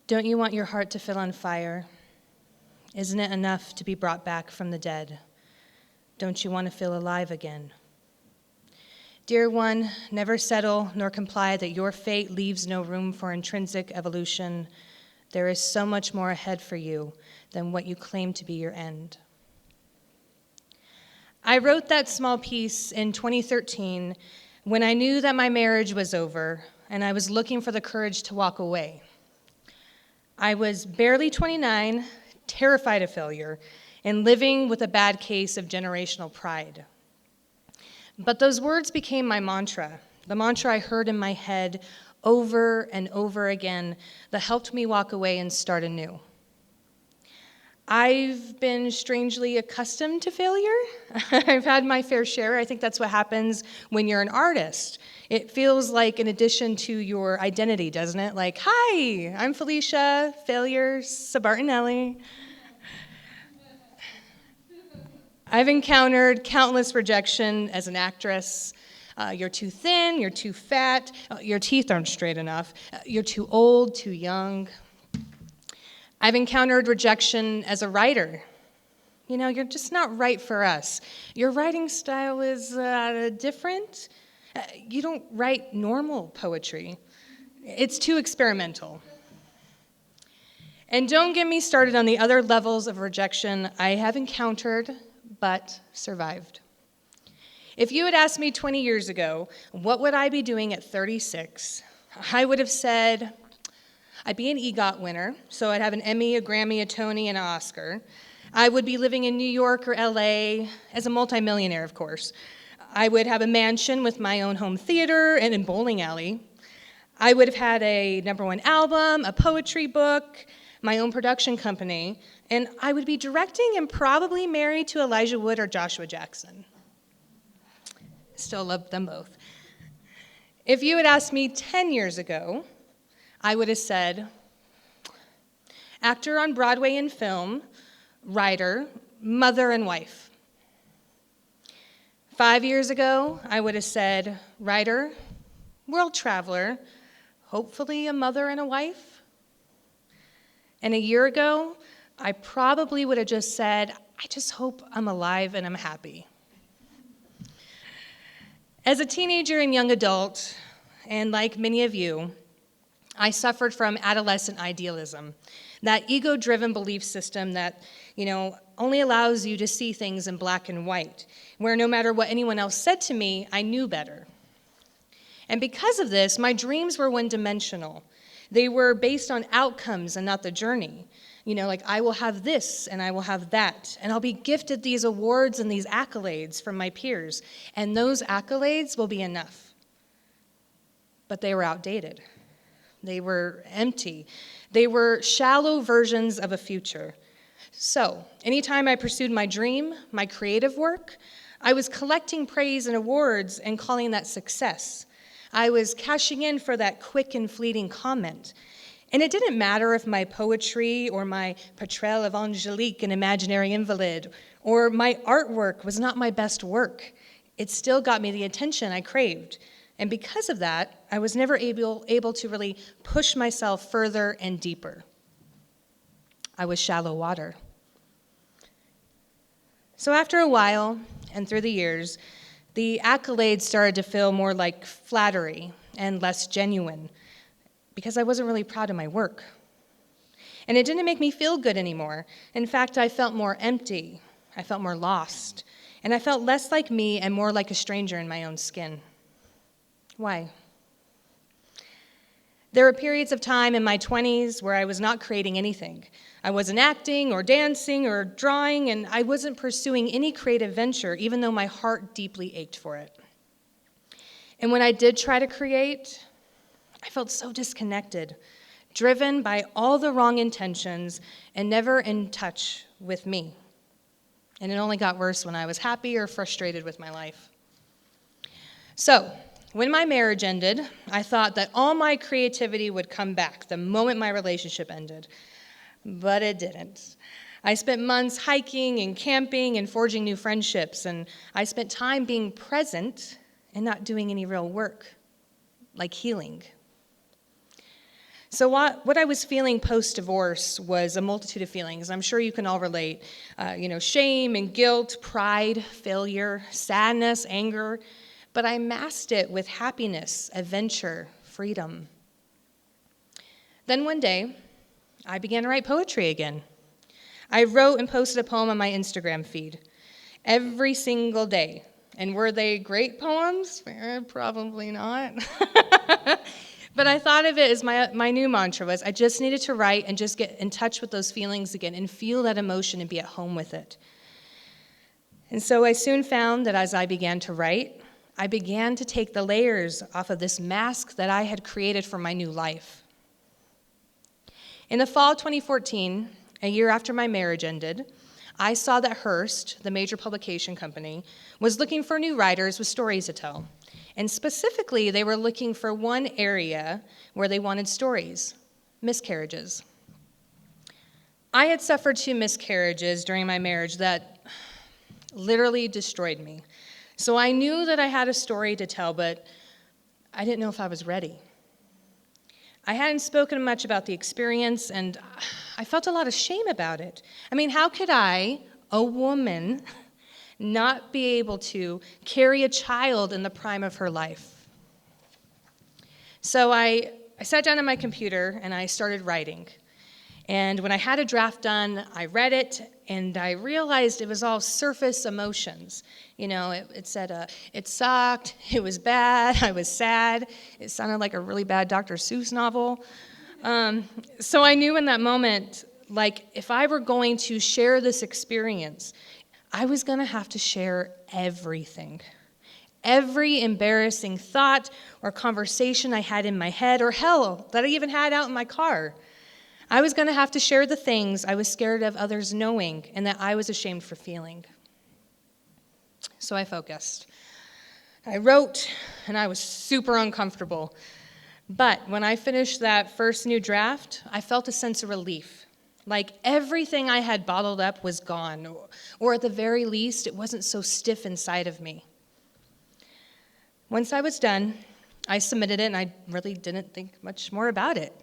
Don't you want your heart to fill on fire? Isn't it enough to be brought back from the dead? Don't you want to feel alive again? Dear one, never settle nor comply that your fate leaves no room for intrinsic evolution. There is so much more ahead for you than what you claim to be your end. I wrote that small piece in 2013 when I knew that my marriage was over and I was looking for the courage to walk away. I was barely 29, terrified of failure, and living with a bad case of generational pride. But those words became my mantra, the mantra I heard in my head over and over again that helped me walk away and start anew. I've been strangely accustomed to failure. I've had my fair share. I think that's what happens when you're an artist. It feels like an addition to your identity, doesn't it? Like, hi, I'm Felicia Sabartinelli. I've encountered countless rejection as an actress. You're too thin, you're too fat, your teeth aren't straight enough, you're too old, too young. I've encountered rejection as a writer. You know, you're just not right for us. Your writing style is different. You don't write normal poetry. It's too experimental. And don't get me started on the other levels of rejection I have encountered but survived. If you had asked me 20 years ago, what would I be doing at 36? I would have said, I'd be an EGOT winner, so I'd have an Emmy, a Grammy, a Tony, and an Oscar. I would be living in New York or LA as a multimillionaire, of course. I would have a mansion with my own home theater and a bowling alley. I would have had a #1 album, a poetry book, my own production company, and I would be directing and probably married to Elijah Wood or Joshua Jackson. Still love them both. If you had asked me 10 years ago, I would have said, actor on Broadway and film, writer, mother and wife. 5 years ago, I would have said, writer, world traveler, hopefully a mother and a wife. And a year ago, I probably would have just said, I just hope I'm alive and I'm happy. As a teenager and young adult, and like many of you, I suffered from adolescent idealism, that ego-driven belief system that, only allows you to see things in black and white, where no matter what anyone else said to me, I knew better. And because of this, my dreams were one-dimensional. They were based on outcomes and not the journey. Like I will have this and I will have that, and I'll be gifted these awards and these accolades from my peers, and those accolades will be enough. But they were outdated. They were empty. They were shallow versions of a future. So, anytime I pursued my dream, my creative work, I was collecting praise and awards and calling that success. I was cashing in for that quick and fleeting comment. And it didn't matter if my poetry or my portrayal of Angelique, an imaginary invalid, or my artwork was not my best work. It still got me the attention I craved. And because of that, I was never able to really push myself further and deeper. I was shallow water. So after a while, and through the years, the accolades started to feel more like flattery and less genuine, because I wasn't really proud of my work. And it didn't make me feel good anymore. In fact, I felt more empty. I felt more lost. And I felt less like me and more like a stranger in my own skin. Why? There were periods of time in my 20s where I was not creating anything. I wasn't acting or dancing or drawing, and I wasn't pursuing any creative venture, even though my heart deeply ached for it. And when I did try to create, I felt so disconnected, driven by all the wrong intentions and never in touch with me. And it only got worse when I was happy or frustrated with my life. So, when my marriage ended, I thought that all my creativity would come back the moment my relationship ended. But it didn't. I spent months hiking and camping and forging new friendships, and I spent time being present and not doing any real work, like healing. So what I was feeling post-divorce was a multitude of feelings. I'm sure you can all relate. Shame and guilt, pride, failure, sadness, anger. But I masked it with happiness, adventure, freedom. Then one day, I began to write poetry again. I wrote and posted a poem on my Instagram feed every single day. And were they great poems? Probably not. But I thought of it as my new mantra was I just needed to write and just get in touch with those feelings again and feel that emotion and be at home with it. And so I soon found that as I began to write, I began to take the layers off of this mask that I had created for my new life. In the fall of 2014, a year after my marriage ended, I saw that Hearst, the major publication company, was looking for new writers with stories to tell. And specifically, they were looking for one area where they wanted stories: miscarriages. I had suffered 2 miscarriages during my marriage that literally destroyed me. So I knew that I had a story to tell, but I didn't know if I was ready. I hadn't spoken much about the experience, and I felt a lot of shame about it. I mean, how could I, a woman, not be able to carry a child in the prime of her life? So I sat down on my computer and I started writing. And when I had a draft done, I read it and I realized it was all surface emotions. It said it sucked, it was bad, I was sad. It sounded like a really bad Dr. Seuss novel. So I knew in that moment, if I were going to share this experience, I was going to have to share everything. Every embarrassing thought or conversation I had in my head, or hell, that I even had out in my car. I was going to have to share the things I was scared of others knowing and that I was ashamed for feeling. So I focused. I wrote, and I was super uncomfortable. But when I finished that first new draft, I felt a sense of relief. Like everything I had bottled up was gone, or at the very least, it wasn't so stiff inside of me. Once I was done, I submitted it, and I really didn't think much more about it.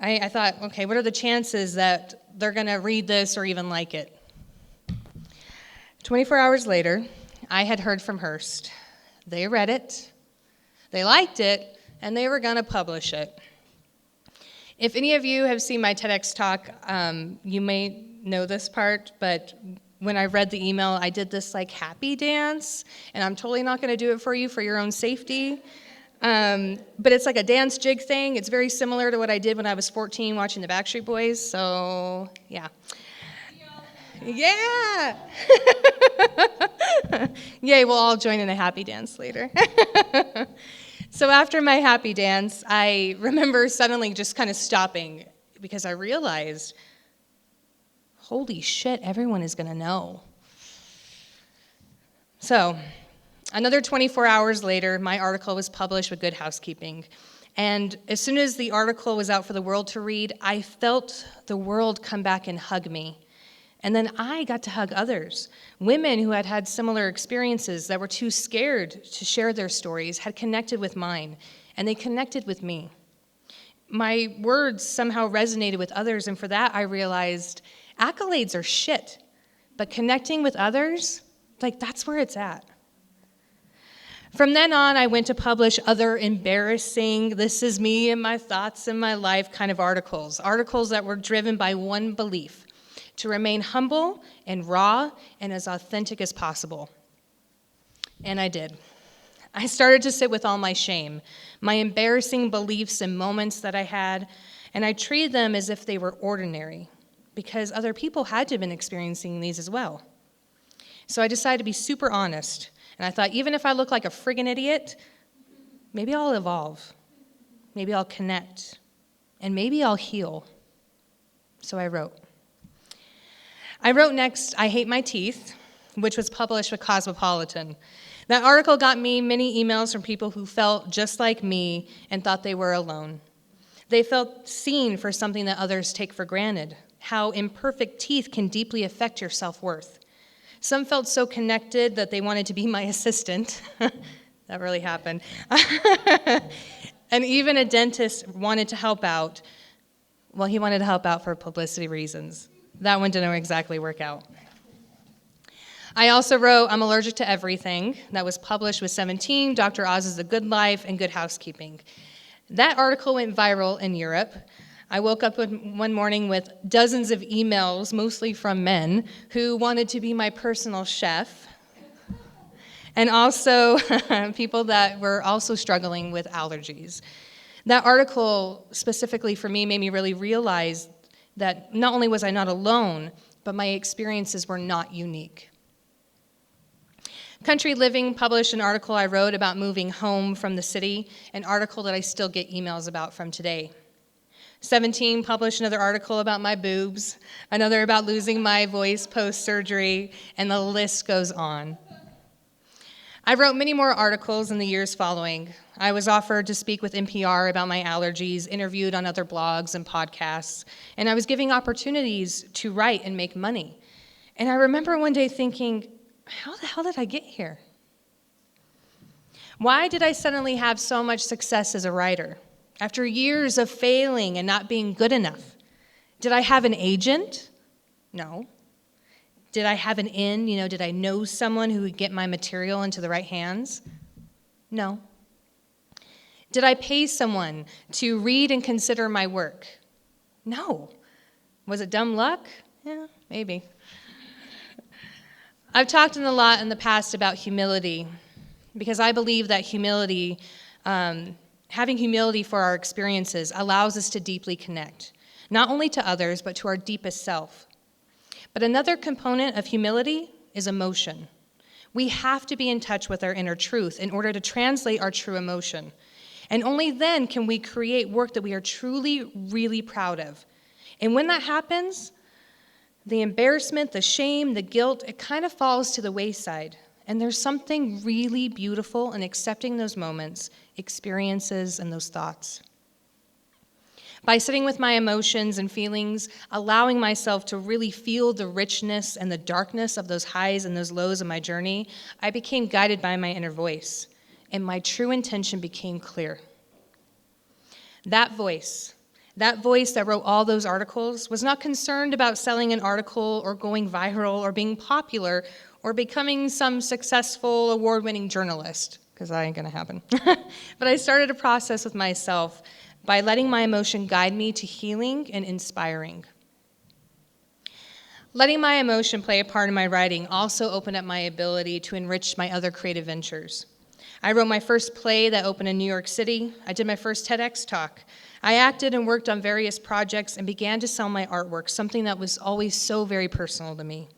I thought, okay, what are the chances that they're going to read this or even like it? 24 hours later, I had heard from Hearst. They read it, they liked it, and they were going to publish it. If any of you have seen my TEDx talk, you may know this part, but when I read the email, I did this happy dance, and I'm totally not going to do it for you for your own safety. But it's like a dance jig thing. It's very similar to what I did when I was 14 watching the Backstreet Boys, so yeah. Yeah! Yay, we'll all join in a happy dance later. So after my happy dance, I remember suddenly just kind of stopping because I realized, holy shit, everyone is going to know. So another 24 hours later, my article was published with Good Housekeeping. And as soon as the article was out for the world to read, I felt the world come back and hug me. And then I got to hug others. Women who had had similar experiences that were too scared to share their stories had connected with mine, and they connected with me. My words somehow resonated with others, and for that I realized accolades are shit, but connecting with others, that's where it's at. From then on, I went to publish other embarrassing, this is me and my thoughts and my life kind of articles that were driven by one belief: to remain humble and raw and as authentic as possible. And I did. I started to sit with all my shame, my embarrassing beliefs and moments that I had, and I treated them as if they were ordinary, because other people had to have been experiencing these as well. So I decided to be super honest, and I thought, even if I look like a friggin' idiot, maybe I'll evolve, maybe I'll connect, and maybe I'll heal. So I wrote next, I Hate My Teeth, which was published with Cosmopolitan. That article got me many emails from people who felt just like me and thought they were alone. They felt seen for something that others take for granted: how imperfect teeth can deeply affect your self-worth. Some felt so connected that they wanted to be my assistant. That really happened. And even a dentist wanted to help out. Well, he wanted to help out for publicity reasons. That one didn't exactly work out. I also wrote I'm Allergic to Everything. That was published with 17, Dr. Oz's The Good Life and Good Housekeeping. That article went viral in Europe. I woke up one morning with dozens of emails, mostly from men, who wanted to be my personal chef, and also people that were also struggling with allergies. That article, specifically for me, made me really realize that not only was I not alone, but my experiences were not unique. Country Living published an article I wrote about moving home from the city, an article that I still get emails about from today. 17 published another article about my boobs, another about losing my voice post-surgery, and the list goes on. I wrote many more articles in the years following. I was offered to speak with NPR about my allergies, interviewed on other blogs and podcasts, and I was given opportunities to write and make money. And I remember one day thinking, how the hell did I get here? Why did I suddenly have so much success as a writer? After years of failing and not being good enough. Did I have an agent? No. Did I have an in? Did I know someone who would get my material into the right hands? No. Did I pay someone to read and consider my work? No. Was it dumb luck? Yeah, maybe. I've talked a lot in the past about humility because I believe that humility, having humility for our experiences allows us to deeply connect, not only to others, but to our deepest self. But another component of humility is emotion. We have to be in touch with our inner truth in order to translate our true emotion. And only then can we create work that we are truly, really proud of. And when that happens, the embarrassment, the shame, the guilt, it kind of falls to the wayside. And there's something really beautiful in accepting those moments, experiences, and those thoughts. By sitting with my emotions and feelings, allowing myself to really feel the richness and the darkness of those highs and those lows of my journey, I became guided by my inner voice, and my true intention became clear. That voice that wrote all those articles was not concerned about selling an article or going viral or being popular or becoming some successful award-winning journalist, because that ain't gonna happen. But I started a process with myself by letting my emotion guide me to healing and inspiring. Letting my emotion play a part in my writing also opened up my ability to enrich my other creative ventures. I wrote my first play that opened in New York City. I did my first TEDx talk. I acted and worked on various projects and began to sell my artwork, something that was always so very personal to me.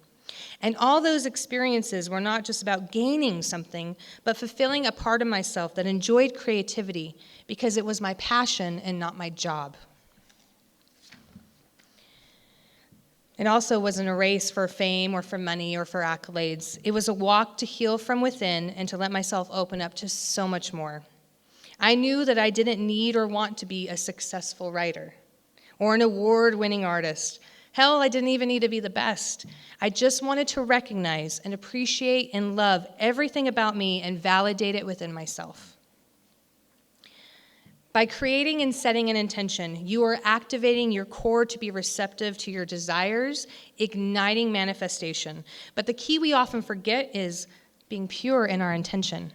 And all those experiences were not just about gaining something, but fulfilling a part of myself that enjoyed creativity because it was my passion and not my job. It also wasn't a race for fame or for money or for accolades. It was a walk to heal from within and to let myself open up to so much more. I knew that I didn't need or want to be a successful writer or an award-winning artist. Hell, I didn't even need to be the best. I just wanted to recognize and appreciate and love everything about me and validate it within myself. By creating and setting an intention, you are activating your core to be receptive to your desires, igniting manifestation. But the key we often forget is being pure in our intention.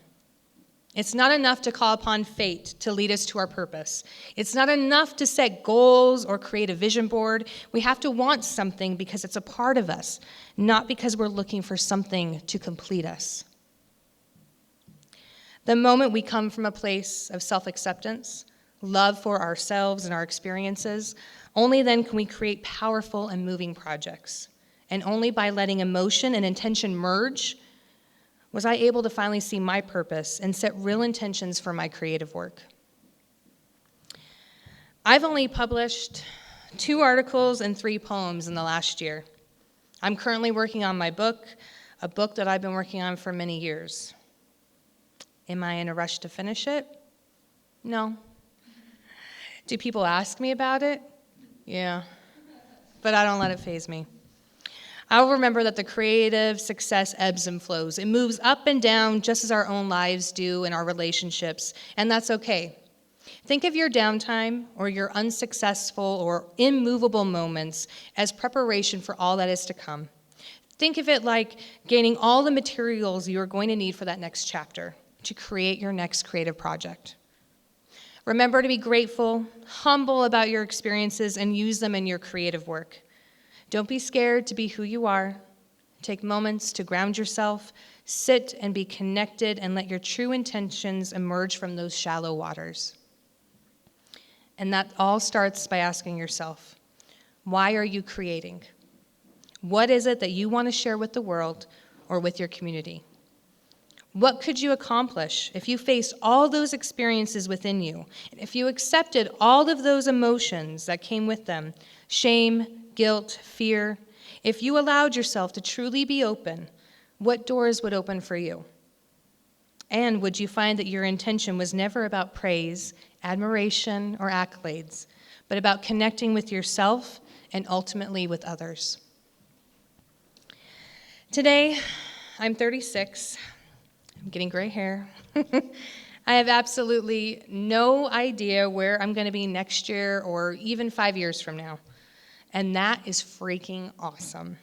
It's not enough to call upon fate to lead us to our purpose. It's not enough to set goals or create a vision board. We have to want something because it's a part of us, not because we're looking for something to complete us. The moment we come from a place of self-acceptance, love for ourselves and our experiences, only then can we create powerful and moving projects. And only by letting emotion and intention merge was I able to finally see my purpose and set real intentions for my creative work. I've only published 2 articles and 3 poems in the last year. I'm currently working on my book, a book that I've been working on for many years. Am I in a rush to finish it? No. Do people ask me about it? Yeah. but I don't let it faze me. I'll remember that the creative success ebbs and flows. It moves up and down just as our own lives do in our relationships, and that's okay. Think of your downtime or your unsuccessful or immovable moments as preparation for all that is to come. Think of it like gaining all the materials you are going to need for that next chapter to create your next creative project. Remember to be grateful, humble about your experiences, and use them in your creative work. Don't be scared to be who you are. Take moments to ground yourself, sit and be connected, and let your true intentions emerge from those shallow waters. And that all starts by asking yourself, why are you creating? What is it that you want to share with the world or with your community? What could you accomplish if you faced all those experiences within you, and if you accepted all of those emotions that came with them, shame, guilt, fear, if you allowed yourself to truly be open, what doors would open for you? And would you find that your intention was never about praise, admiration, or accolades, but about connecting with yourself and ultimately with others? Today, I'm 36. I'm getting gray hair. I have absolutely no idea where I'm going to be next year or even 5 years from now. And that is freaking awesome.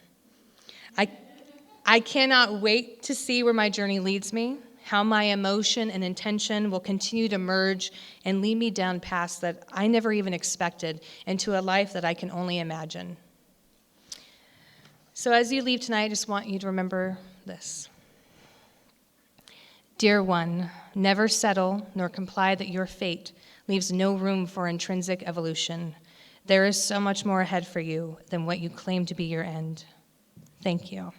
I cannot wait to see where my journey leads me, how my emotion and intention will continue to merge and lead me down paths that I never even expected into a life that I can only imagine. So as you leave tonight, I just want you to remember this. Dear one, never settle nor comply that your fate leaves no room for intrinsic evolution. There is so much more ahead for you than what you claim to be your end. Thank you.